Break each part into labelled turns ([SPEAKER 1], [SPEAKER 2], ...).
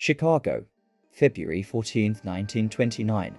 [SPEAKER 1] Chicago, February 14, 1929.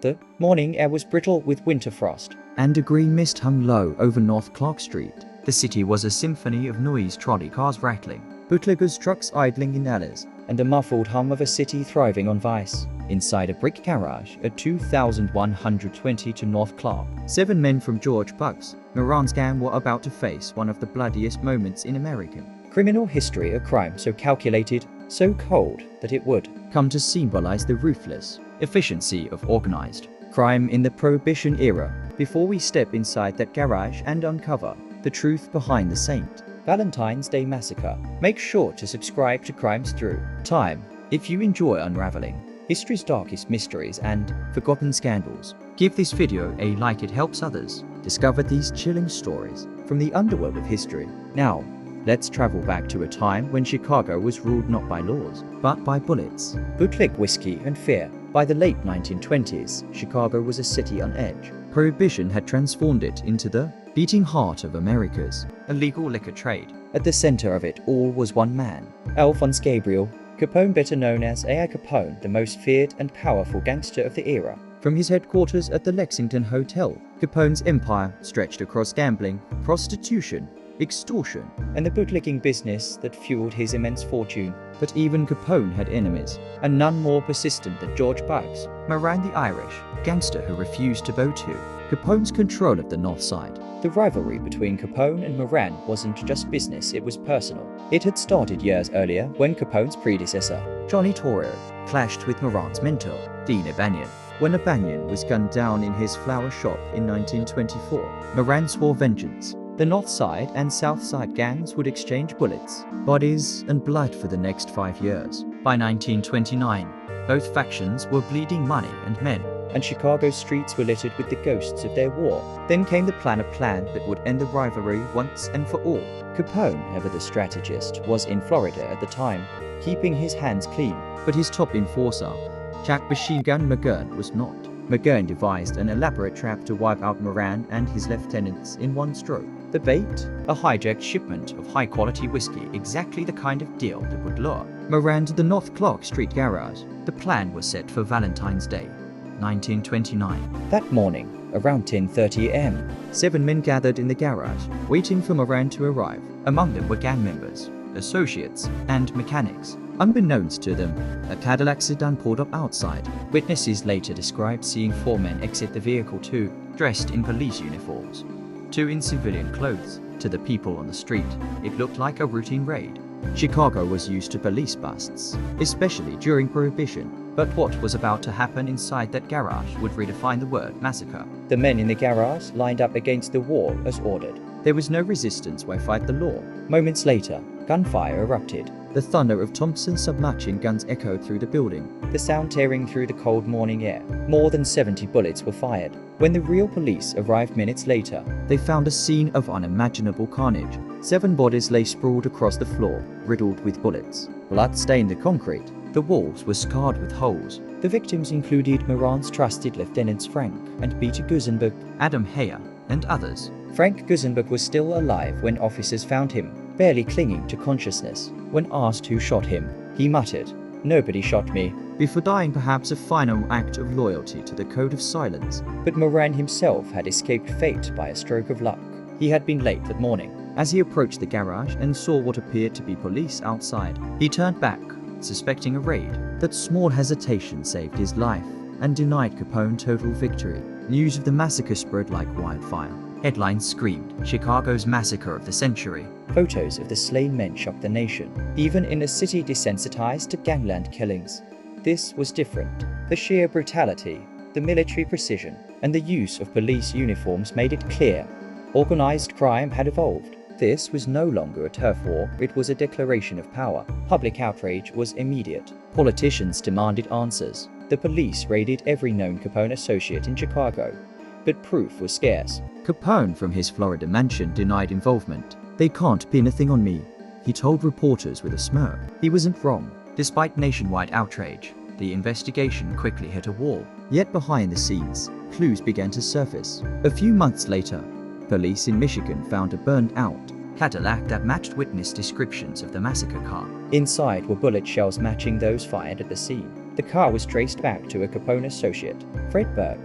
[SPEAKER 1] The morning air was brittle with winter frost, and a green mist hung low over North Clark Street. The city was a symphony of noise, trolley cars rattling, bootleggers' trucks idling in alleys, and the muffled hum of a city thriving on vice. Inside a brick garage at 2120 to North Clark, 7 men from George Bugs Moran's gang were about to face one of the bloodiest moments in American criminal history, a crime so calculated, so cold that it would come to symbolize the ruthless efficiency of organized crime in the Prohibition era. Before we step inside that garage and uncover the truth behind the St. Valentine's Day Massacre, make sure to subscribe to Crimes Through Time if you enjoy unraveling history's darkest mysteries and forgotten scandals. Give this video a like, it helps others discover these chilling stories from the underworld of history. Now, let's travel back to a time when Chicago was ruled not by laws, but by bullets, bootleg whiskey and fear. By the late 1920s, Chicago was a city on edge. Prohibition had transformed it into the beating heart of America's illegal liquor trade. At the center of it all was one man, Alphonse Gabriel Capone, better known as Al Capone, the most feared and powerful gangster of the era. From his headquarters at the Lexington Hotel, Capone's empire stretched across gambling, prostitution, extortion, and the bootlegging business that fueled his immense fortune. But even Capone had enemies, and none more persistent than George Bugs Moran, the Irish gangster who refused to bow to Capone's control of the North Side. The rivalry between Capone and Moran wasn't just business, it was personal. It had started years earlier when Capone's predecessor, Johnny Torrio, clashed with Moran's mentor, Dean O'Banion. When O'Banion was gunned down in his flower shop in 1924, Moran swore vengeance. The North Side and South Side gangs would exchange bullets, bodies, and blood for the next 5 years. By 1929, both factions were bleeding money and men, and Chicago's streets were littered with the ghosts of their war. Then came the plan that would end the rivalry once and for all. Capone, ever the strategist, was in Florida at the time, keeping his hands clean, but his top enforcer, Jack Machine Gun McGurn, was not. McGurn devised an elaborate trap to wipe out Moran and his lieutenants in one stroke. The bait? A hijacked shipment of high-quality whiskey, exactly the kind of deal that would lure Moran to the North Clark Street garage. The plan was set for Valentine's Day, 1929. That morning, around 10:30 a.m., 7 men gathered in the garage, waiting for Moran to arrive. Among them were gang members, associates, and mechanics. Unbeknownst to them, a Cadillac sedan pulled up outside. Witnesses later described seeing 4 men exit the vehicle, 2 dressed in police uniforms, 2 in civilian clothes. To the people on the street, it looked like a routine raid. Chicago was used to police busts, especially during Prohibition. But what was about to happen inside that garage would redefine the word massacre. The men in the garage lined up against the wall as ordered. There was no resistance, why fight the law? Moments later, gunfire erupted. The thunder of Thompson submachine guns echoed through the building, the sound tearing through the cold morning air. More than 70 bullets were fired. When the real police arrived minutes later, they found a scene of unimaginable carnage. 7 bodies lay sprawled across the floor, riddled with bullets. Blood stained the concrete. The walls were scarred with holes. The victims included Moran's trusted lieutenants Frank and Peter Gusenberg, Adam Heyer, and others. Frank Gusenberg was still alive when officers found him, barely clinging to consciousness. When asked who shot him, he muttered, "Nobody shot me," before dying, perhaps a final act of loyalty to the code of silence. But Moran himself had escaped fate by a stroke of luck. He had been late that morning. As he approached the garage and saw what appeared to be police outside, he turned back, suspecting a raid. That small hesitation saved his life and denied Capone total victory. News of the massacre spread like wildfire. Headlines screamed, "Chicago's massacre of the century." Photos of the slain men shocked the nation, even in a city desensitized to gangland killings. This was different. The sheer brutality, the military precision, and the use of police uniforms made it clear. Organized crime had evolved. This was no longer a turf war, it was a declaration of power. Public outrage was immediate. Politicians demanded answers. The police raided every known Capone associate in Chicago, but proof was scarce. Capone from his Florida mansion denied involvement. "They can't pin a thing on me," he told reporters with a smirk. He wasn't wrong. Despite nationwide outrage, the investigation quickly hit a wall. Yet behind the scenes, clues began to surface. A few months later, police in Michigan found a burned-out Cadillac that matched witness descriptions of the massacre car. Inside were bullet shells matching those fired at the scene. The car was traced back to a Capone associate, Fred Burke,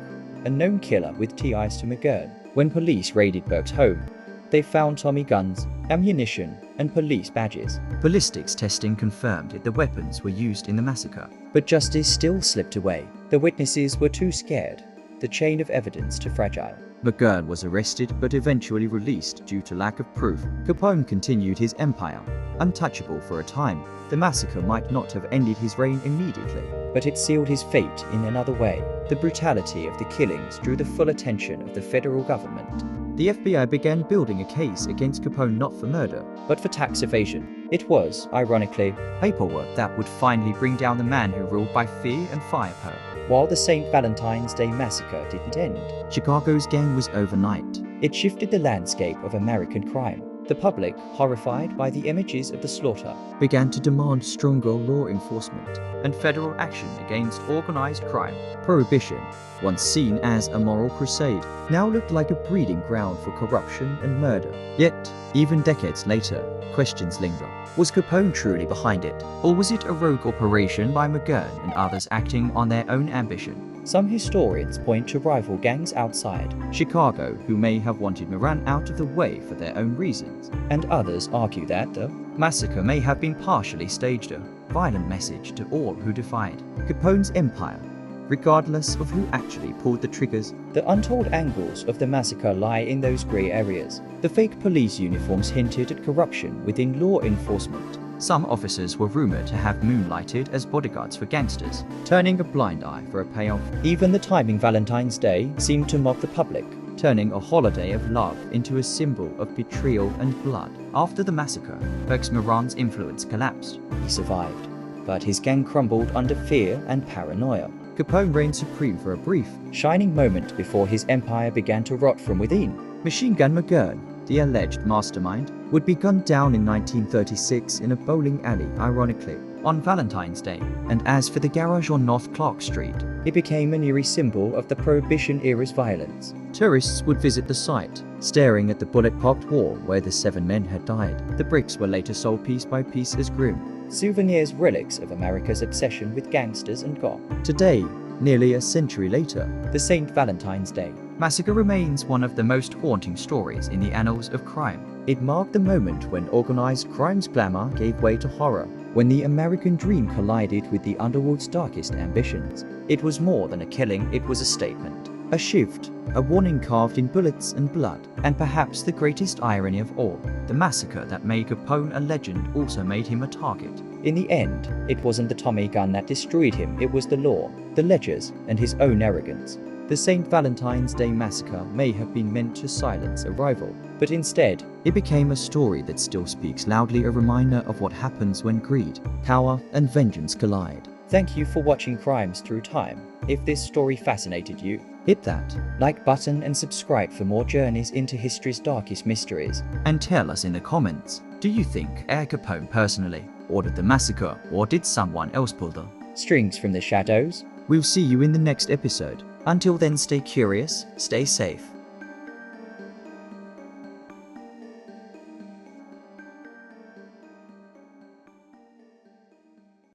[SPEAKER 1] a known killer with ties to McGurn. When police raided Burke's home, they found Tommy guns, ammunition, and police badges. Ballistics testing confirmed that the weapons were used in the massacre. But justice still slipped away. The witnesses were too scared. The chain of evidence too fragile. McGurn was arrested but eventually released due to lack of proof. Capone continued his empire, untouchable for a time. The massacre might not have ended his reign immediately, but it sealed his fate in another way. The brutality of the killings drew the full attention of the federal government. The FBI began building a case against Capone not for murder, but for tax evasion. It was, ironically, paperwork that would finally bring down the man who ruled by fear and firepower. While the St. Valentine's Day massacre didn't end, Chicago's gang was overnight. It shifted the landscape of American crime. The public, horrified by the images of the slaughter, began to demand stronger law enforcement and federal action against organized crime. Prohibition, once seen as a moral crusade, now looked like a breeding ground for corruption and murder. Yet, even decades later, questions linger. Was Capone truly behind it? Or was it a rogue operation by McGurn and others acting on their own ambition? Some historians point to rival gangs outside Chicago who may have wanted Moran out of the way for their own reasons, and others argue that the massacre may have been partially staged, a violent message to all who defied Capone's empire, regardless of who actually pulled the triggers. The untold angles of the massacre lie in those grey areas. The fake police uniforms hinted at corruption within law enforcement. Some officers were rumored to have moonlighted as bodyguards for gangsters, turning a blind eye for a payoff. Even the timing Valentine's Day seemed to mock the public, turning a holiday of love into a symbol of betrayal and blood. After the massacre, Bugs Moran's influence collapsed. He survived, but his gang crumbled under fear and paranoia. Capone reigned supreme for a brief, shining moment before his empire began to rot from within. Machine Gun McGurn, the alleged mastermind, would be gunned down in 1936 in a bowling alley, ironically, on Valentine's Day. And as for the garage on North Clark Street, it became an eerie symbol of the Prohibition era's violence. Tourists would visit the site, staring at the bullet-pocked wall where the 7 men had died. The bricks were later sold piece by piece as grim souvenirs, relics of America's obsession with gangsters and goth. Today, nearly a century later, the St. Valentine's Day massacre remains one of the most haunting stories in the annals of crime. It marked the moment when organized crime's glamour gave way to horror, when the American dream collided with the underworld's darkest ambitions. It was more than a killing, it was a statement, a shift, a warning carved in bullets and blood. And perhaps the greatest irony of all, the massacre that made Capone a legend also made him a target. In the end, it wasn't the Tommy gun that destroyed him, it was the law, the ledgers, and his own arrogance. The St. Valentine's Day massacre may have been meant to silence a rival, but instead, it became a story that still speaks loudly, a reminder of what happens when greed, power, and vengeance collide. Thank you for watching Crimes Through Time. If this story fascinated you, hit that like button and subscribe for more journeys into history's darkest mysteries. And tell us in the comments, do you think Al Capone personally ordered the massacre, or did someone else pull the strings from the shadows? We'll see you in the next episode. Until then, stay curious, stay safe,